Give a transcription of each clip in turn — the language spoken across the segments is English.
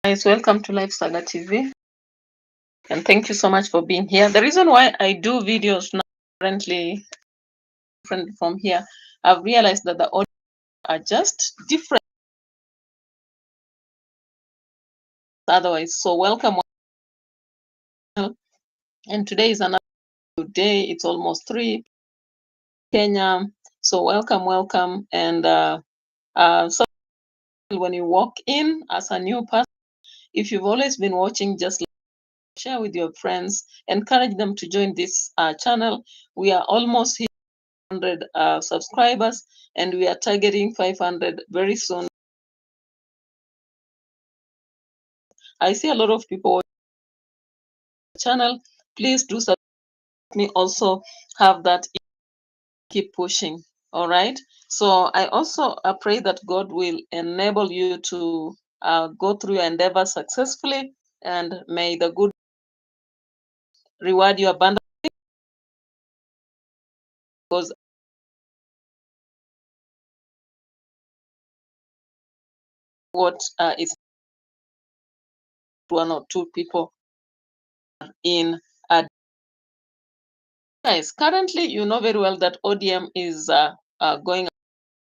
Guys, welcome to Life Saga TV, and thank you so much for being here. The reason why I do videos now currently different from here, I've realized that the audio are just different otherwise. So welcome, and today is another day. It's almost 3 Kenya. So welcome, and so when you walk in as a new person, if you've always been watching, just share with your friends, encourage them to join this channel. We are almost here 100 subscribers, and we are targeting 500 very soon. I see a lot of people watching the channel. Please do subscribe. Me also have that. Keep pushing. All right. So I also pray that God will enable you to go through your endeavor successfully, and may the good reward you abundantly, because what is one or two people in guys. Currently, you know very well that ODM is going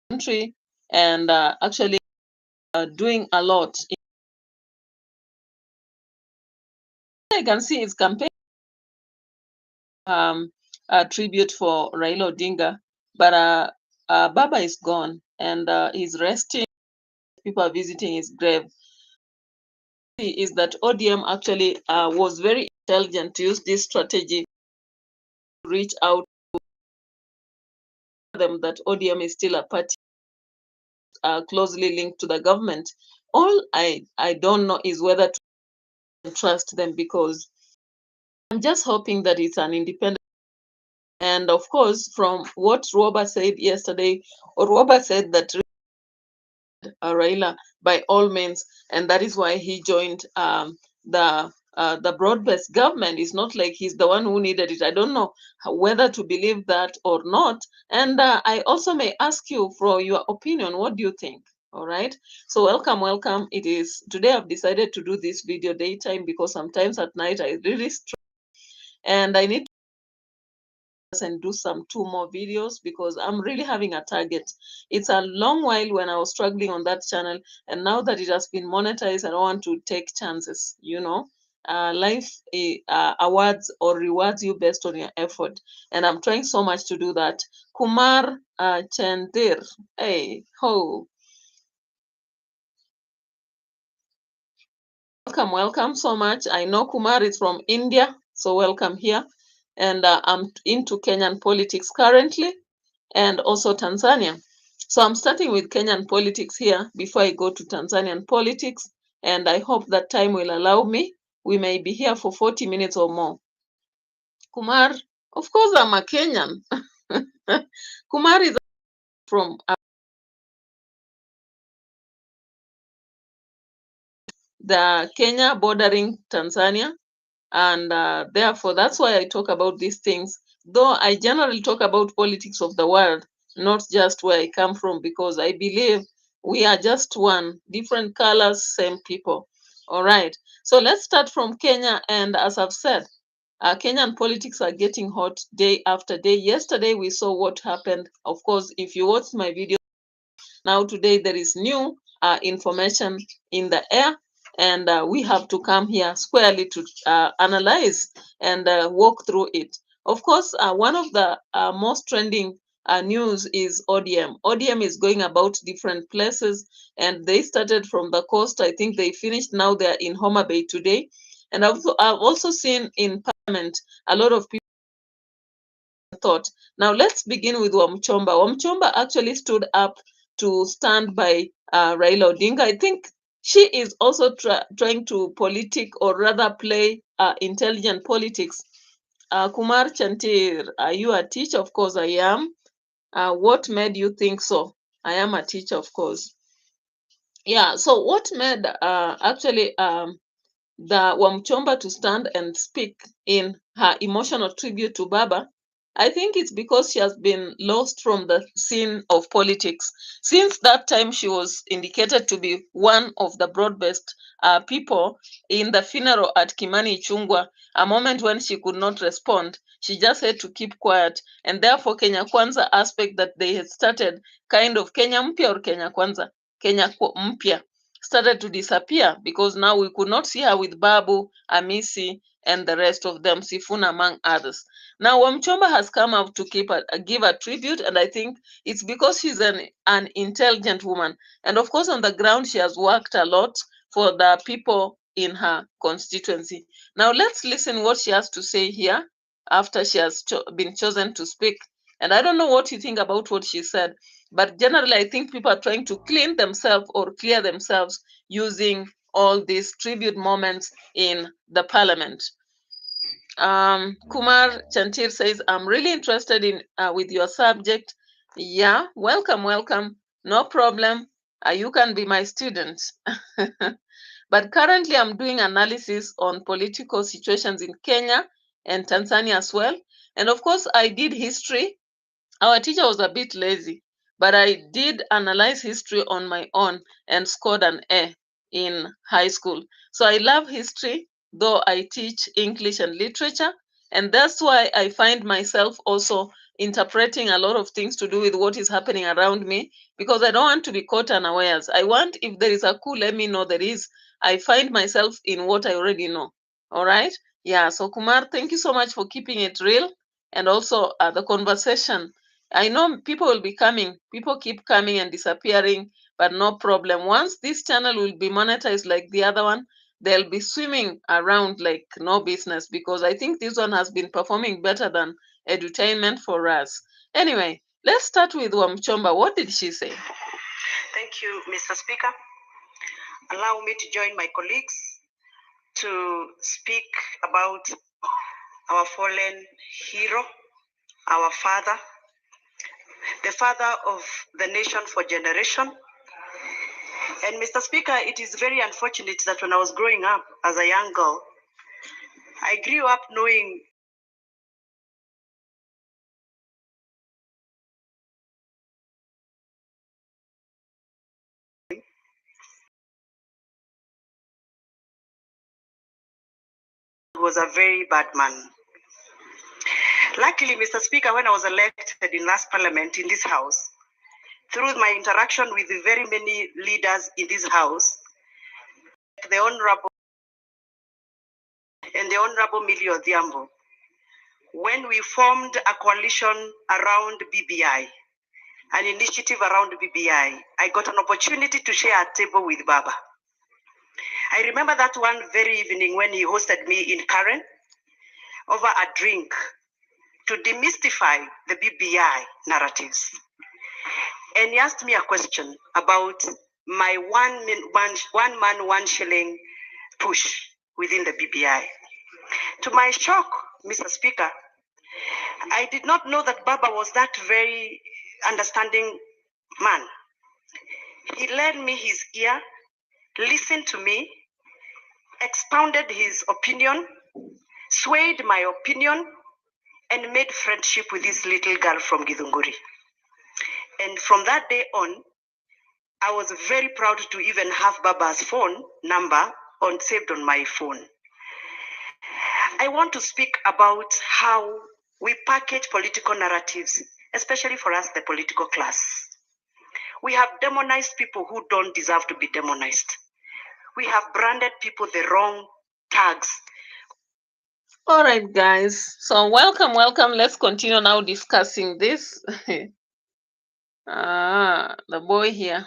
country and actually doing a lot. I can see his campaign a tribute for Raila Odinga, but Baba is gone and he's resting. People are visiting his grave. Is that ODM actually was very intelligent to use this strategy to reach out to them that ODM is still a party closely linked to the government. All I don't know is whether to trust them, because I'm just hoping that it's an independent. And of course, from what Robert said yesterday, or Robert said that Raila by all means, and that is why he joined the broad-based government. It's not like he's the one who needed it. I don't know whether to believe that or not. And I also may ask you for your opinion. What do you think? All right. So welcome. It is today I've decided to do this video daytime, because sometimes at night I really struggle, and I need and do some 2 more videos, because I'm really having a target. It's a long while when I was struggling on that channel, and now that it has been monetized, I don't want to take chances. Life awards or rewards you based on your effort, and I'm trying so much to do that. Kumar Chendir, hey ho, welcome so much. I know Kumar is from India, so welcome here. And I'm into Kenyan politics currently, and also Tanzania. So I'm starting with Kenyan politics here before I go to Tanzanian politics, and I hope that time will allow me. We may be here for 40 minutes or more. Kumar, of course, I'm a Kenyan. Kumar is from the Kenya bordering Tanzania, and therefore that's why I talk about these things. Though I generally talk about politics of the world, not just where I come from, because I believe we are just one, different colors, same people. All right. So let's start from Kenya. And as I've said, Kenyan politics are getting hot day after day. Yesterday we saw what happened. Of course, if you watched my video, now today there is new information in the air, and we have to come here squarely to analyze and walk through it. Of course, one of the most trending news is ODM. ODM is going about different places, and they started from the coast. I think they finished. Now they're in Homa Bay today. And I've also seen in Parliament a lot of people thought. Now let's begin with Wamchomba. Wamchomba actually stood up to stand by Raila Odinga. I think she is also trying to or rather play intelligent politics. Kumar Chantir, are you a teacher? Of course I am. What made you think so? I am a teacher, of course. Yeah, so what made actually the Wamchomba to stand and speak in her emotional tribute to Baba? I think it's because she has been lost from the scene of politics. Since that time, she was indicated to be one of the broad-based people in the funeral at Kimani Ichung'wah, a moment when she could not respond. She just had to keep quiet. And therefore, Kenya Kwanza aspect that they had started, kind of Kenya Mpya or Kenya Kwanza, Mpya, started to disappear because now we could not see her with Babu, Amisi, and the rest of them, Sifuna among others. Now, Wamchomba has come out to give a tribute, and I think it's because she's an intelligent woman. And of course, on the ground, she has worked a lot for the people in her constituency. Now, let's listen what she has to say here after she has been chosen to speak. And I don't know what you think about what she said, but generally, I think people are trying to clean themselves or clear themselves using all these tribute moments in the parliament. Kumar Chantir says, I'm really interested in with your subject. Yeah, welcome. No problem. You can be my student. But currently I'm doing analysis on political situations in Kenya and Tanzania as well. And of course, I did history. Our teacher was a bit lazy, but I did analyze history on my own and scored an A in high school. So I love history, though I teach English and literature. And that's why I find myself also interpreting a lot of things to do with what is happening around me, because I don't want to be caught unawares. I want, if there is a coup, let me know there is. I find myself in what I already know. All right. Yeah. So Kumar, thank you so much for keeping it real, and also the conversation. I know people will be coming. People keep coming and disappearing, but no problem. Once this channel will be monetized like the other one, they'll be swimming around like no business, because I think this one has been performing better than edutainment for us. Anyway, let's start with Wamchomba. What did she say? Thank you, Mr. Speaker. Allow me to join my colleagues to speak about our fallen hero, our father, the father of the nation for generation. And Mr. Speaker, it is very unfortunate that when I was growing up as a young girl, I grew up knowing he was a very bad man. Luckily, Mr. Speaker, when I was elected in last parliament in this house, through my interaction with the very many leaders in this house, the Honorable and the Honorable Millie Odhiambo, when we formed a coalition around BBI, an initiative around BBI, I got an opportunity to share a table with Baba. I remember that one very evening when he hosted me in Karen over a drink to demystify the BBI narratives. And he asked me a question about my one man, 1 shilling push within the BBI. To my shock, Mr. Speaker, I did not know that Baba was that very understanding man. He lent me his ear, listened to me, expounded his opinion, swayed my opinion, and made friendship with this little girl from Githunguri. And from that day on, I was very proud to even have Baba's phone number saved on my phone. I want to speak about how we package political narratives, especially for us, the political class. We have demonized people who don't deserve to be demonized. We have branded people the wrong tags. All right, guys. So welcome. Let's continue now discussing this. The boy here.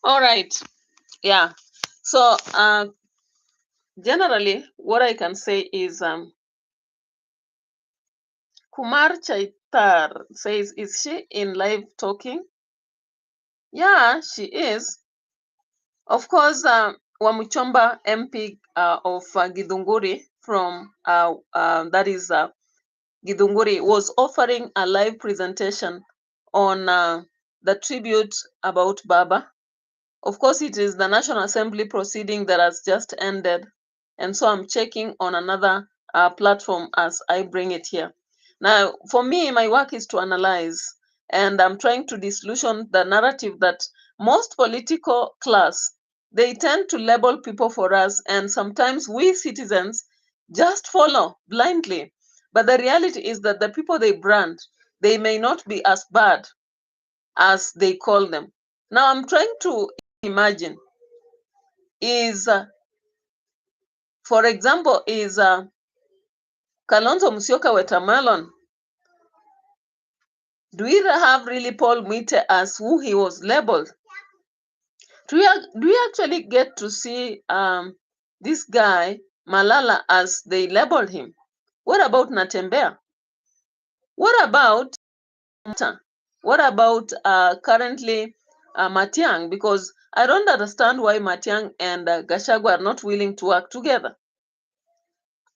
All right. Yeah. So generally, what I can say is Kumar Chaitar says, is she in live talking? Yeah, she is. Of course, Wamuchomba MP of Githunguri from that is Githunguri was offering a live presentation on the tribute about Baba. Of course, it is the National Assembly proceeding that has just ended. And so I'm checking on another platform as I bring it here. Now, for me, my work is to analyze, and I'm trying to disillusion the narrative that most political class, they tend to label people for us, and sometimes we citizens just follow blindly. But the reality is that the people they brand, they may not be as bad as they call them. Now, I'm trying to imagine is, for example, is Kalonzo Musyoka watermelon? Do we have really Paul Mwite as who he was labeled? Do we actually get to see this guy Malala as they labeled him? What about Natembea? What about currently Matiang? Because I don't understand why Matiang and Gachagua are not willing to work together.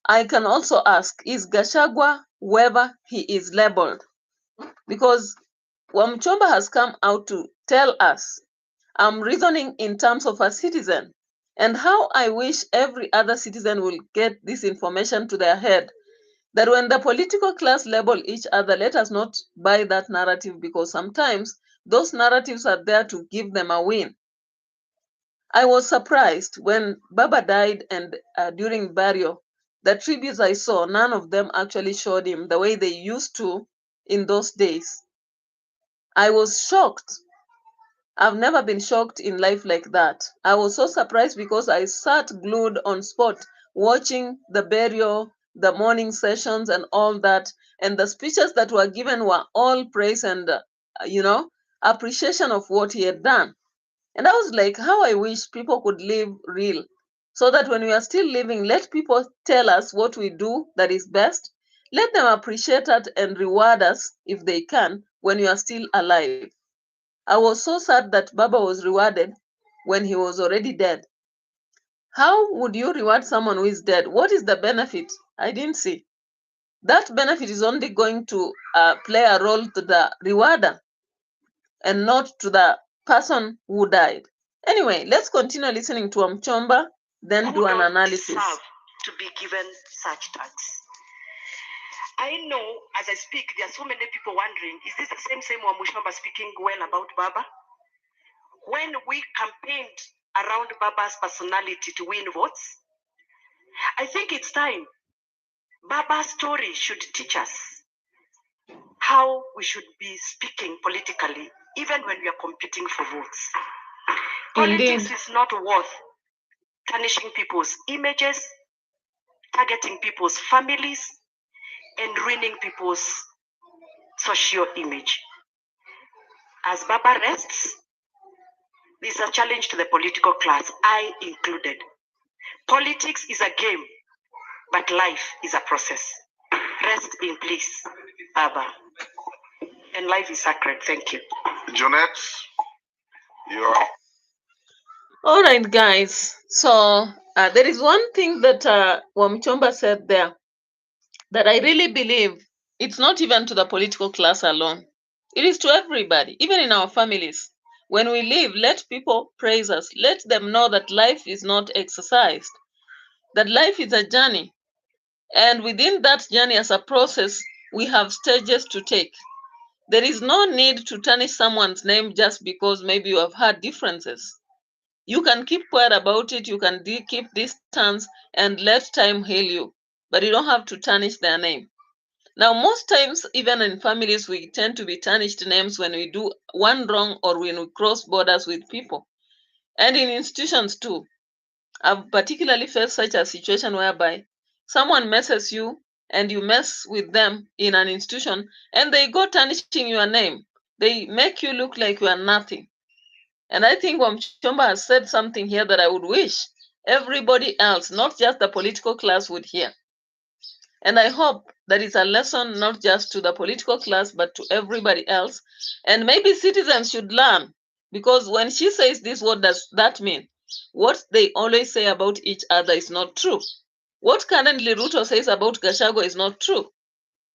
I can also ask, is Gachagua whoever he is labeled? Because Wamchomba has come out to tell us, I'm reasoning in terms of a citizen, and how I wish every other citizen will get this information to their head, that when the political class label each other, let us not buy that narrative, because sometimes those narratives are there to give them a win. I was surprised when Baba died, and during burial, the tributes I saw, none of them actually showed him the way they used to in those days. I was shocked. I've never been shocked in life like that. I was so surprised because I sat glued on spot watching the burial, the morning sessions and all that. And the speeches that were given were all praise and, appreciation of what he had done. And I was like, how I wish people could live real, so that when we are still living, let people tell us what we do that is best. Let them appreciate it and reward us if they can when we are still alive. I was so sad that Baba was rewarded when he was already dead. How would you reward someone who is dead? What is the benefit? I didn't see. That benefit is only going to play a role to the rewarder and not to the person who died. Anyway, let's continue listening to Amchomba, then do an analysis. Deserve to be given such tags. I know as I speak, there are so many people wondering, is this the same Wamushomba speaking well about Baba? When we campaigned around Baba's personality to win votes, I think it's time. Baba's story should teach us how we should be speaking politically, even when we are competing for votes. Politics is not worth tarnishing people's images, targeting people's families, and ruining people's social image. As Baba rests, this is a challenge to the political class, I included. Politics is a game, but life is a process. Rest in peace, Baba. And life is sacred. Thank you. Jonette, you are. All right, guys. So there is one thing that Wamchomba said there that I really believe it's not even to the political class alone. It is to everybody, even in our families. When we live, let people praise us. Let them know that life is not exercised, that life is a journey. And within that journey, as a process, we have stages to take. There is no need to tarnish someone's name just because maybe you have had differences. You can keep quiet about it, you can keep distance and let time heal you, but you don't have to tarnish their name. Now, most times, even in families, we tend to be tarnished names when we do one wrong or when we cross borders with people. And in institutions too. I've particularly faced such a situation whereby someone messes you and you mess with them in an institution and they go tarnishing your name. They make you look like you are nothing. And I think Wamchomba has said something here that I would wish everybody else, not just the political class, would hear. And I hope that is a lesson not just to the political class, but to everybody else. And maybe citizens should learn, because when she says this, what does that mean? What they always say about each other is not true. What currently Ruto says about Gachagua is not true.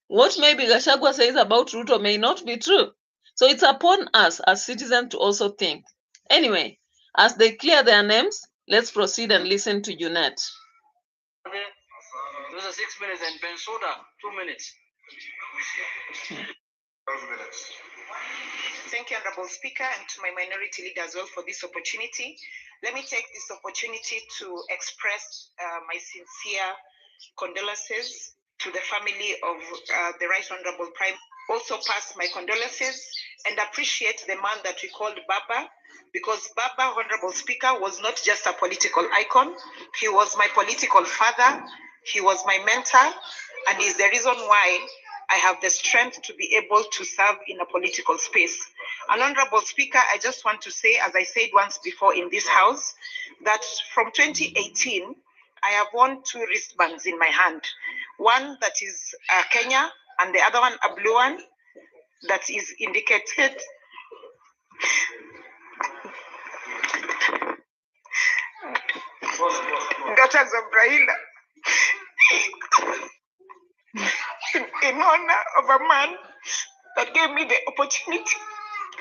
What maybe Gachagua says about Ruto may not be true. So it's upon us as citizens to also think. Anyway, As they clear their names, let's proceed and listen to Junet. Those are 6 minutes and Bensoda 2 minutes. 12 minutes. Thank you, Honorable Speaker, and to my minority leader as well for this opportunity. Let me take this opportunity to express my sincere condolences to the family of the Right Honorable Prime. Also pass my condolences and appreciate the man that we called Baba, because Baba, Honorable Speaker, was not just a political icon. He was my political father. He was my mentor, and is the reason why I have the strength to be able to serve in a political space. And Honorable Speaker, I just want to say, as I said once before in this house, that from 2018, I have worn 2 wristbands in my hand. One that is Kenya, and the other one a blue one that is indicated. Daughters of Raila, in honor of a man that gave me the opportunity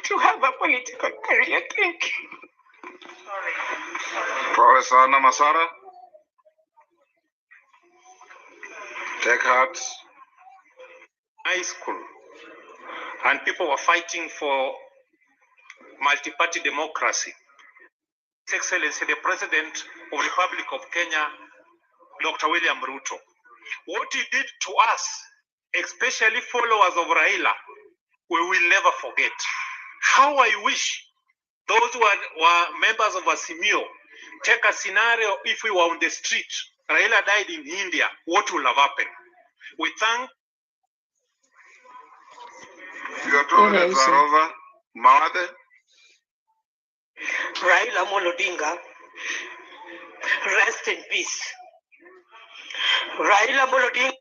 to have a political career. Thank you. Professor Anna Masara. Take heart. High school, and people were fighting for multi-party democracy. His Excellency, the President of the Republic of Kenya, Dr. William Ruto. What he did to us, especially followers of Raila, we will never forget. How I wish those who were members of Asimio take a scenario if we were on the street, Raila died in India, what will have happened? We thank. Your 2 minutes are over. Mawade. Raila Molodinga, rest in peace. Raila Molodinga,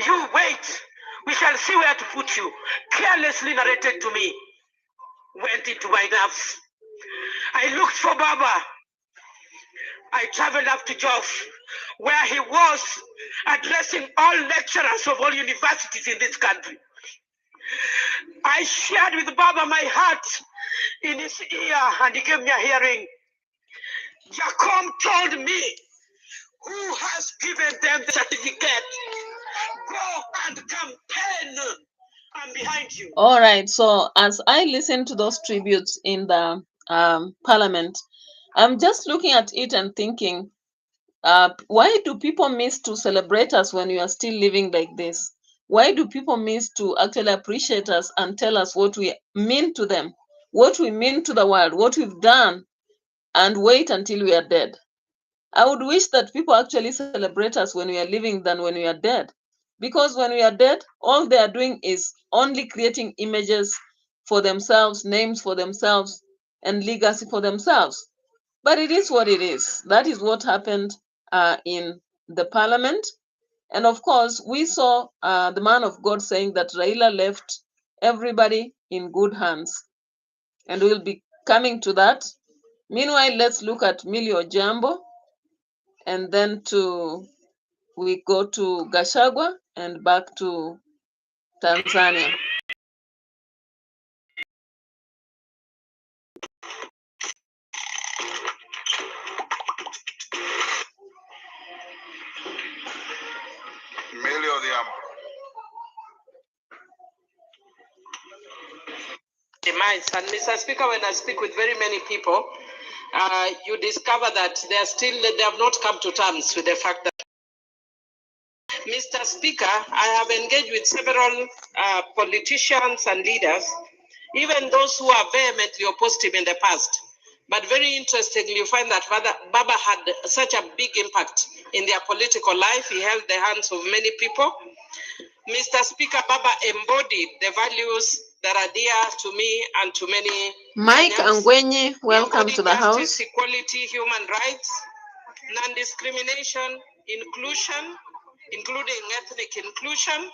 you wait. We shall see where to put you. Carelessly narrated to me. Went into my nerves. I looked for Baba. I traveled up to Jos, where he was addressing all lecturers of all universities in this country. I shared with Baba my heart in his ear, and he gave me a hearing. Jacob told me, who has given them the certificate? Go and campaign. I'm behind you. All right. So as I listen to those tributes in the parliament, I'm just looking at it and thinking, why do people miss to celebrate us when we are still living like this? Why do people miss to actually appreciate us and tell us what we mean to them, what we mean to the world, what we've done, and wait until we are dead? I would wish that people actually celebrate us when we are living than when we are dead. Because when we are dead, all they are doing is only creating images for themselves, names for themselves, and legacy for themselves. But it is what it is. That is what happened in the parliament. And of course, we saw the man of God saying that Raila left everybody in good hands. And we'll be coming to that. Meanwhile, let's look at Millie Jambo. And then we go to Gachagua and back to Tanzania. Millie Odiambo. Demise. And Mr. Speaker, when I speak with very many people, you discover that they have not come to terms with the fact that, Mr. Speaker, I have engaged with several politicians and leaders, even those who are vehemently opposed him in the past. But very interestingly, you find that Baba had such a big impact in their political life. He held the hands of many people. Mr. Speaker, Baba embodied the values that are dear to me and to many. Mike Angwenye, welcome to the justice, house. Equality, human rights, non-discrimination, inclusion, including ethnic inclusion,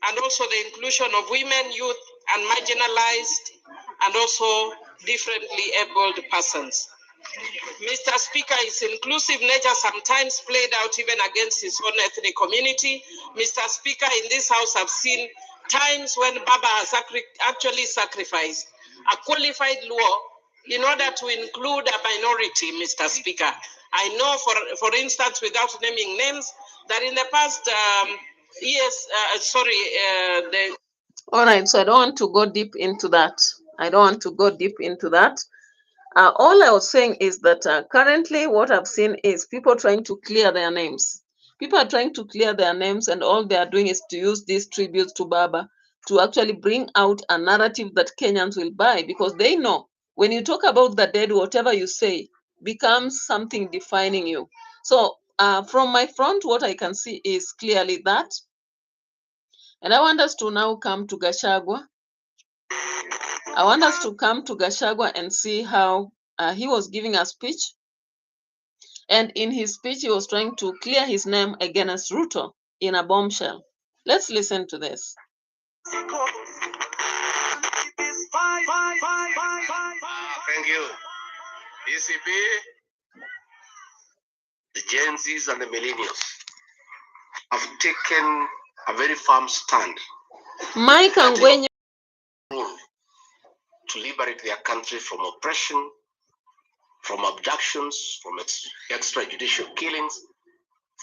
and also the inclusion of women, youth, and marginalized, and also differently abled persons. Mr. Speaker, his inclusive nature sometimes played out even against his own ethnic community. Mr. Speaker, in this house, I've seen times when Baba has actually sacrificed a qualified Luo in order to include a minority, Mr. Speaker. I know, for instance, without naming names, that in the past years, All right, so I don't want to go deep into that. All I was saying is that currently what I've seen is people trying to clear their names. People are trying to clear their names, and all they are doing is to use these tributes to Baba to actually bring out a narrative that Kenyans will buy, because they know when you talk about the dead, whatever you say becomes something defining you. So from my front, what I can see is clearly that. And I want us to now come to GACHAGUA. And see how he was giving a speech. And in his speech, he was trying to clear his name against RUTO in a bombshell. Let's listen to this. Thank you. ECB, the Gen Zs and the millennials have taken a very firm stand Mike Angwenye to liberate their country from oppression, from abductions, from extrajudicial killings,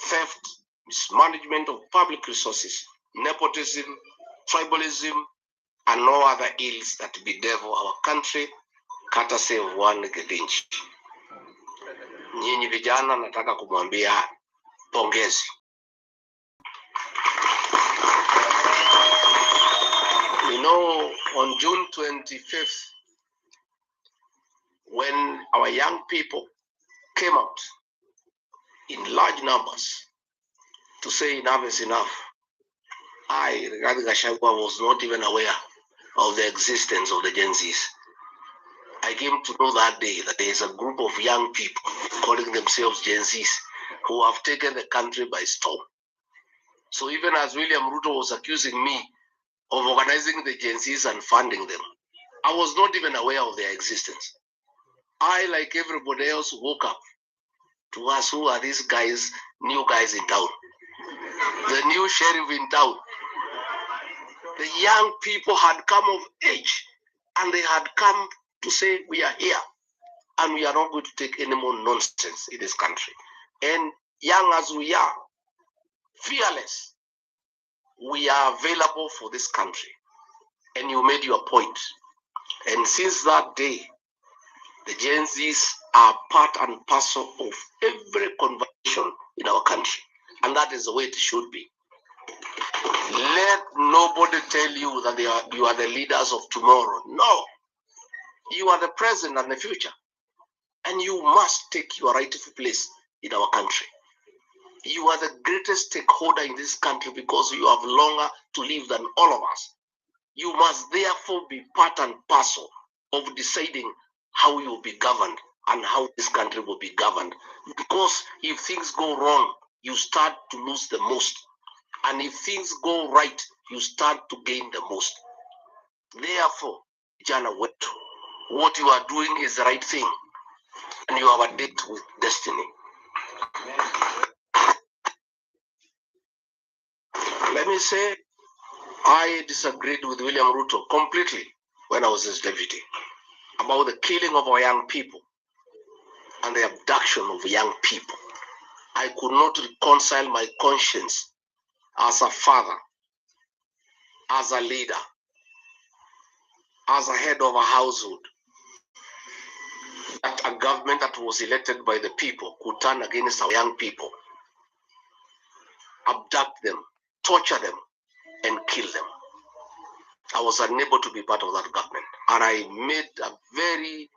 theft, mismanagement of public resources, nepotism, tribalism, and no other ills that bedevil our country, courtesy of one Gedinchi. Nyinyi vijana nataka kumwambia pongezi. We know on June 25th, when our young people came out in large numbers to say enough is enough, I, regarding GACHAGUA, was not even aware of the existence of the Gen Zs. I came to know that day that there is a group of young people calling themselves Gen Zs who have taken the country by storm. So even as William Ruto was accusing me of organizing the Gen Zs and funding them, I was not even aware of their existence. I, like everybody else, woke up to ask, who are these guys, new guys in town? The new sheriff in town. The young people had come of age, and they had come to say, we are here, and we are not going to take any more nonsense in this country. And young as we are, fearless, we are available for this country. And you made your point. And since that day, the Gen Zs are part and parcel of every conversation in our country. And that is the way it should be. Let nobody tell you that you are the leaders of tomorrow. No. You are the present and the future. And you must take your rightful place in our country. You are the greatest stakeholder in this country because you have longer to live than all of us. You must therefore be part and parcel of deciding how you will be governed and how this country will be governed. Because if things go wrong, you start to lose the most. And if things go right, you start to gain the most. Therefore, Jana Wetu, what you are doing is the right thing. And you have a date with destiny. Let me say, I disagreed with William Ruto completely when I was his deputy about the killing of our young people and the abduction of young people. I could not reconcile my conscience as a father, as a leader, as a head of a household, that a government that was elected by the people could turn against our young people, abduct them, torture them, and kill them. I was unable to be part of that government. And I made a very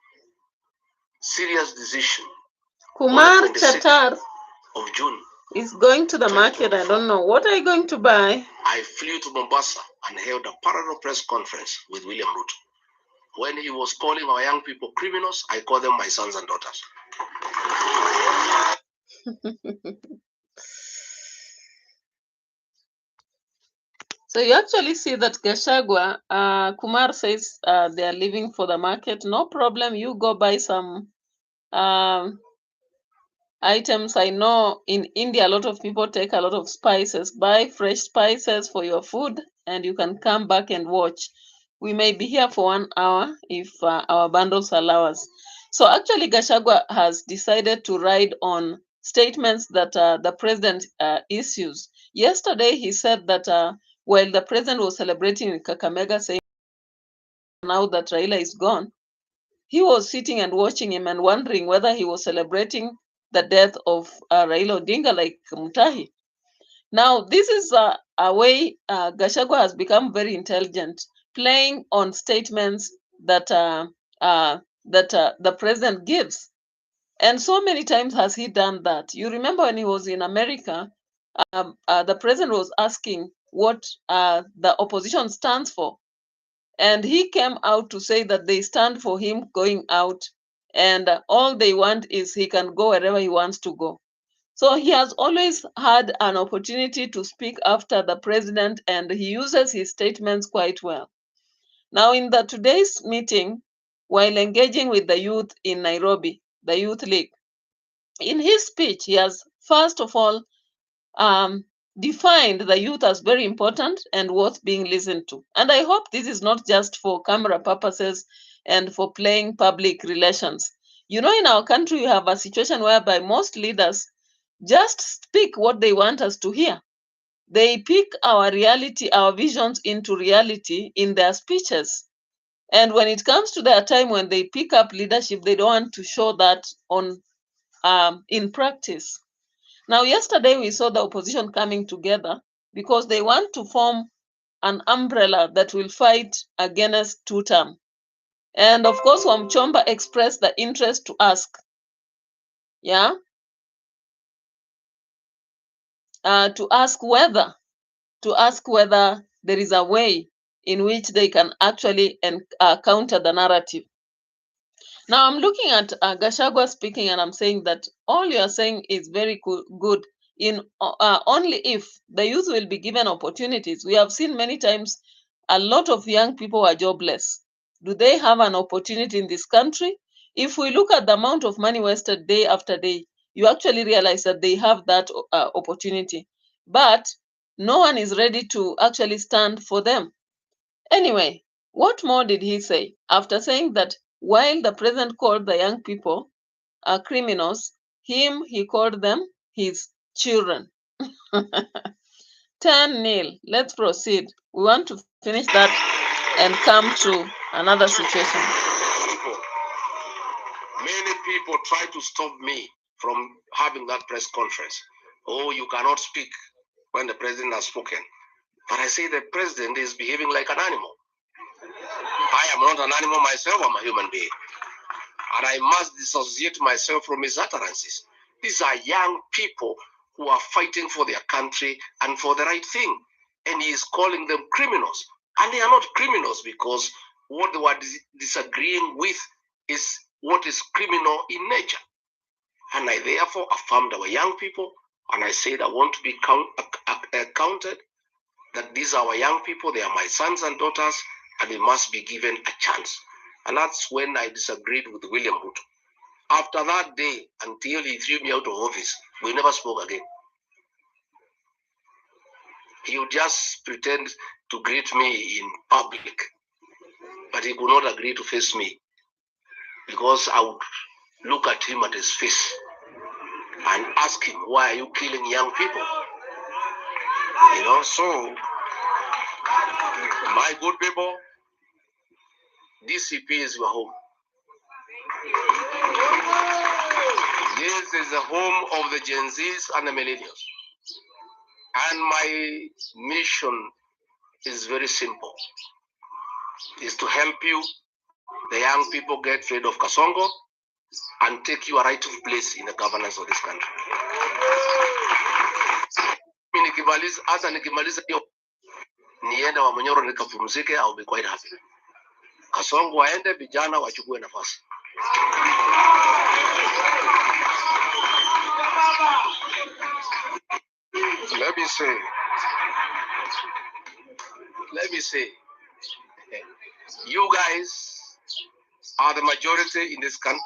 serious decision. Kumar Chatar of June is going to the market. I don't know. What are you going to buy? I flew to Mombasa and held a parallel press conference with William Ruto. When he was calling our young people criminals, I call them my sons and daughters. So you actually see that GACHAGUA, Kumar says they are leaving for the market. No problem. You go buy some items. I know in India, a lot of people take a lot of spices. Buy fresh spices for your food, and you can come back and watch. We may be here for 1 hour if our bundles allow us. So actually, Gachagua has decided to ride on statements that the president issues. Yesterday, he said that while the president was celebrating in Kakamega, saying now that Raila is gone, he was sitting and watching him and wondering whether he was celebrating the death of Raila Odinga like Mutahi. Now, this is a way Gachagua has become very intelligent, playing on statements that the president gives. And so many times has he done that. You remember when he was in America, the president was asking what the opposition stands for. And he came out to say that they stand for him going out, and all they want is he can go wherever he wants to go. So he has always had an opportunity to speak after the president, and he uses his statements quite well. Now, in the today's meeting, while engaging with the youth in Nairobi, the Youth League, in his speech, he has first of all defined the youth as very important and worth being listened to. And I hope this is not just for camera purposes and for playing public relations. You know, in our country, we have a situation whereby most leaders just speak what they want us to hear. They pick our reality, our visions into reality in their speeches. And when it comes to their time when they pick up leadership, they don't want to show that on in practice. Now, yesterday we saw the opposition coming together because they want to form an umbrella that will fight against two-term. And of course, Wamchomba expressed the interest to ask, to ask whether there is a way in which they can actually counter the narrative. Now, I'm looking at Gachagua speaking, and I'm saying that all you are saying is very good in only if the youth will be given opportunities. We have seen many times a lot of young people are jobless. Do they have an opportunity in this country? If we look at the amount of money wasted day after day, you actually realize that they have that opportunity. But no one is ready to actually stand for them. Anyway, what more did he say? After saying that while the president called the young people criminals, he called them his children. 10-0. Let's proceed. We want to finish that and come to another situation. Many people try to stop me from having that press conference. Oh, you cannot speak when the president has spoken. But I say the president is behaving like an animal. I am not an animal myself, I'm a human being. And I must dissociate myself from his utterances. These are young people who are fighting for their country and for the right thing. And he is calling them criminals. And they are not criminals because what they were disagreeing with is what is criminal in nature. And I therefore affirmed our young people, and I said I want to be counted, that these are our young people, they are my sons and daughters, and they must be given a chance. And that's when I disagreed with William RUTO. After that day, until he threw me out of office, we never spoke again. He would just pretend to greet me in public, but he could not agree to face me because I would look at him at his face and ask him, why are you killing young people? You know, so my good people, DCP is your home. This is the home of the Gen Zs and the millennials. And my mission is very simple. Is to help you, the young people, get rid of Kasongo and take your rightful place in the governance of this country. Hata nikimaliza hiyo niende wa Munyoro nikapumzike, I'll be quite happy. Kasongo waende, vijana wachukue nafasi. Let me say, you guys are the majority in this country.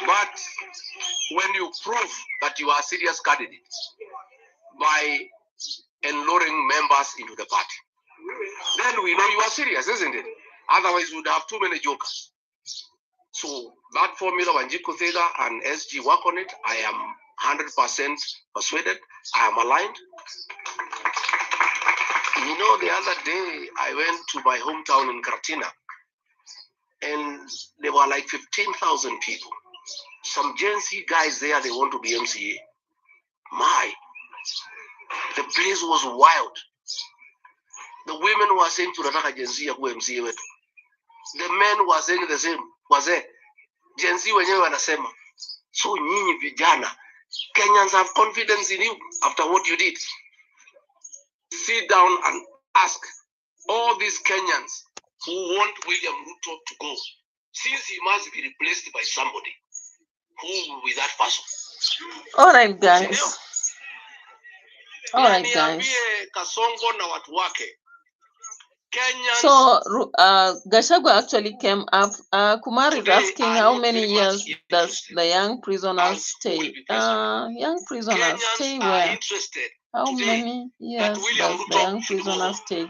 But when you prove that you are serious candidates by enrolling members into the party, then we know you are serious, isn't it? Otherwise, we would have too many jokers. So that formula, Wanjiku Thega and SG work on it, I am 100% persuaded. I am aligned. You know, the other day, I went to my hometown in Karatina, and there were like 15,000 people. Some Gen Z guys there, they want to be MCA. The place was wild. The women were saying to Nataka Gen Z yakuwe MCA wetu. The men were saying the same. Wazee Gen Z wenyewe wanasema, so nyinyi vijana, Kenyans have confidence in you after what you did. Sit down and ask all these Kenyans who want William Ruto to go, since he must be replaced by somebody, who will be that person? All right, guys. All right, guys. Kasongo na watu wake. Kenyans. So, Gachagua actually came up. Kumar is asking how many years does the young prisoners stay? Young prisoners stay where? How many years does the young prisoners stay?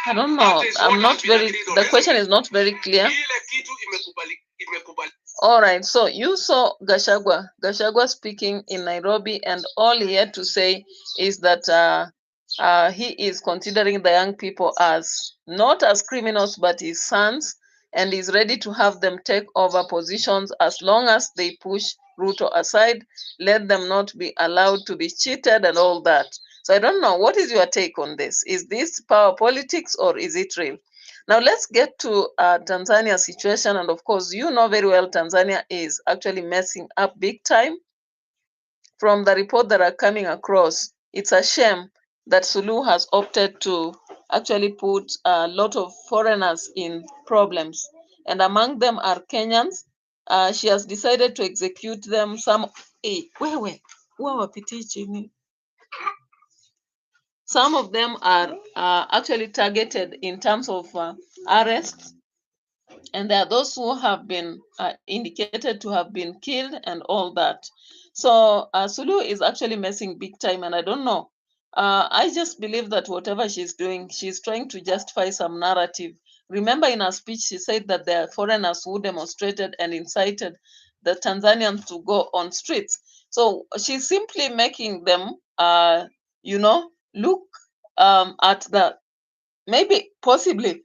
I don't know. I'm not very, the question is not very clear. All right, so you saw Gachagua speaking in Nairobi, and all he had to say is that he is considering the young people as not as criminals but his sons, and is ready to have them take over positions as long as they push Ruto aside, let them not be allowed to be cheated and all that. So I don't know, what is your take on this? Is this power politics or is it real? Now let's get to Tanzania's situation, and of course you know very well Tanzania is actually messing up big time. From the report that are coming across, it's a shame that Suluhu has opted to actually put a lot of foreigners in problems, and among them are Kenyans. She has decided to execute them. Some of them are actually targeted in terms of arrests, and there are those who have been indicated to have been killed and all that. So Suluhu is actually messing big time, and I don't know. I just believe that whatever she's doing, she's trying to justify some narrative. Remember in her speech, she said that there are foreigners who demonstrated and incited the Tanzanians to go on streets. So she's simply making them, look at the, maybe possibly,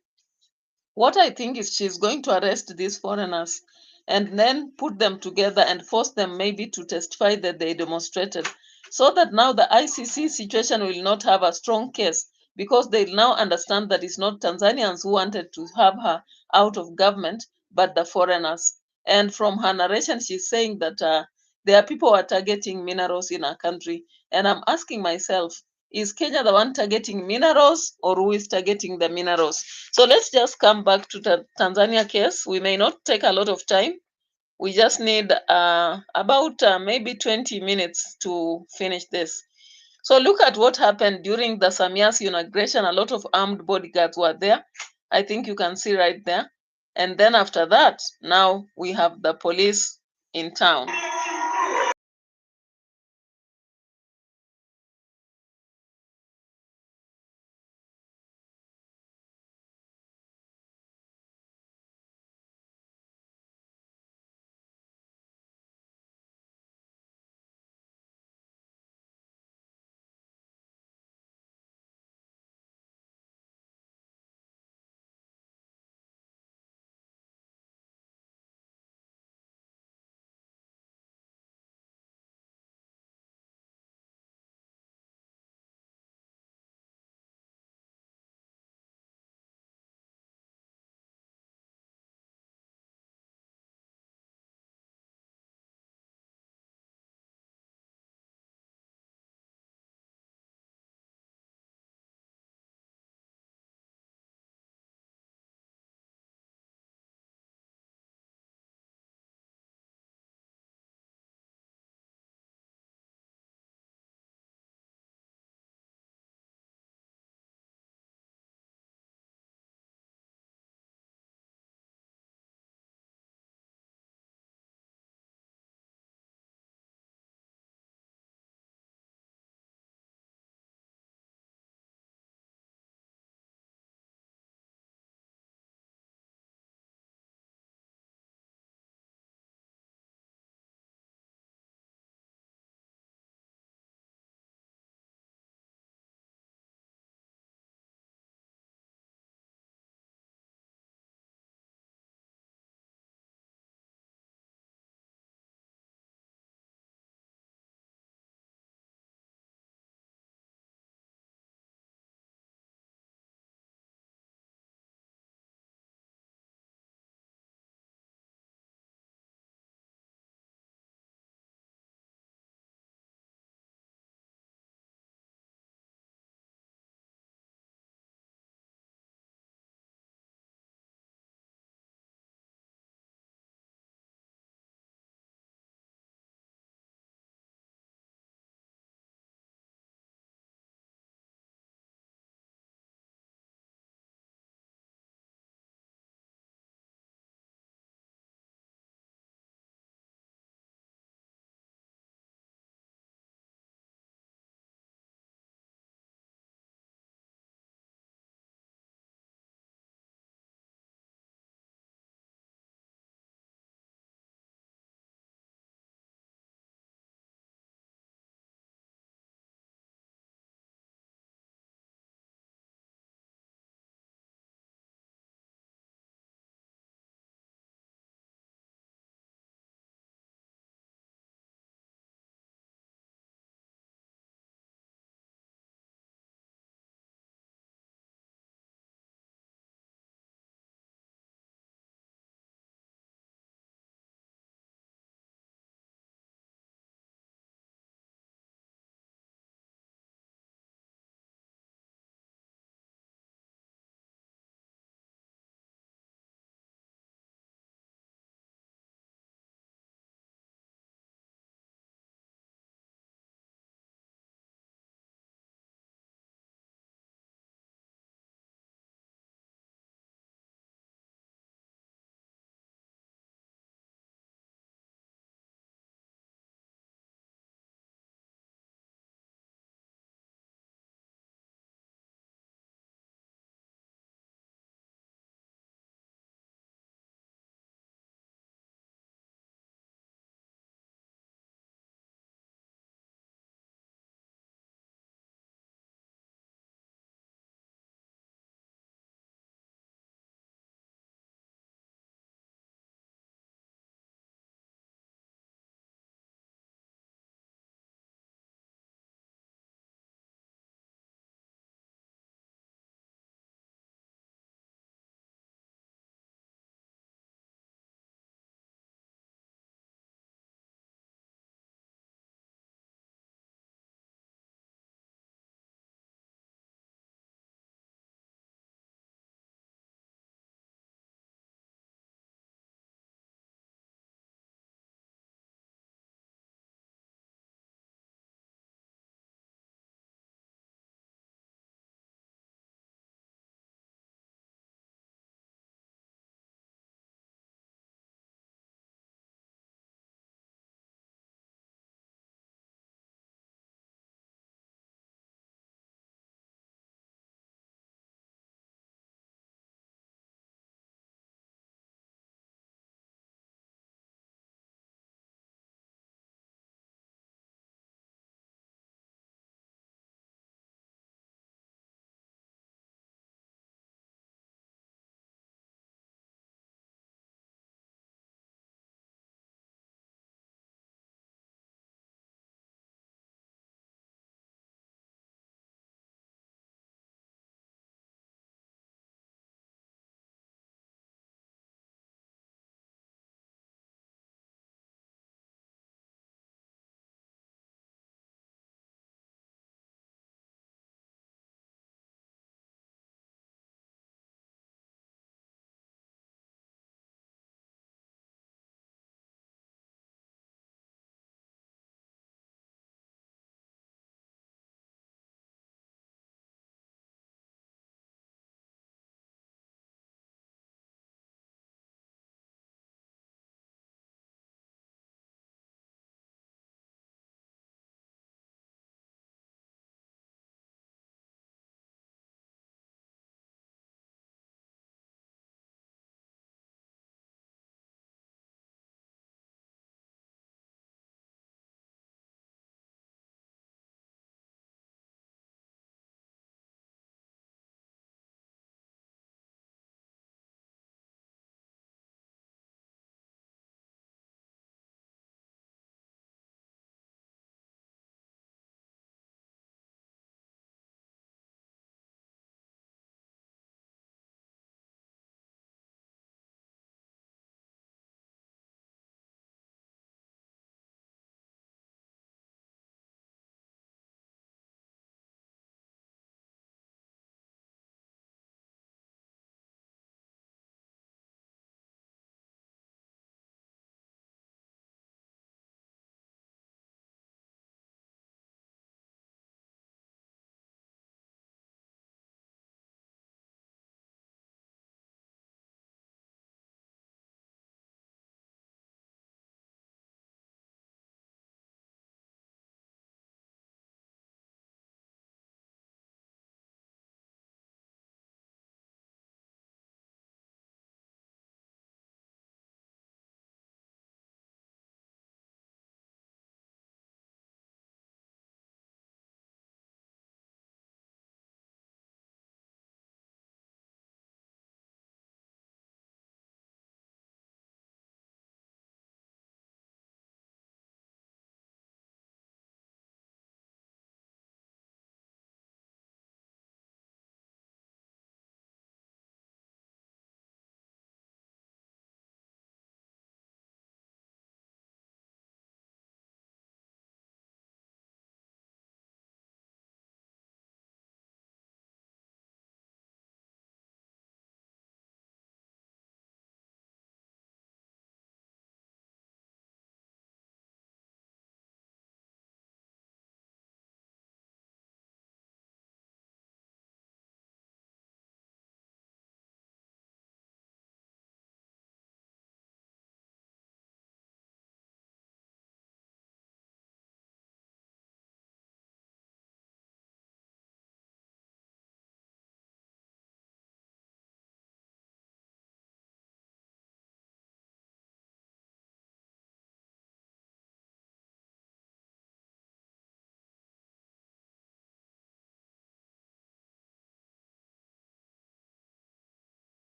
what I think is she's going to arrest these foreigners and then put them together and force them maybe to testify that they demonstrated, so that now the ICC situation will not have a strong case, because they now understand that it's not Tanzanians who wanted to have her out of government, but the foreigners. And from her narration, she's saying that there are people who are targeting minerals in our country. And I'm asking myself, is Kenya the one targeting minerals, or who is targeting the minerals? So let's just come back to the Tanzania case. We may not take a lot of time. We just need about maybe 20 minutes to finish this. So look at what happened during the Samia's inauguration. A lot of armed bodyguards were there. I think you can see right there. And then after that, now we have the police in town.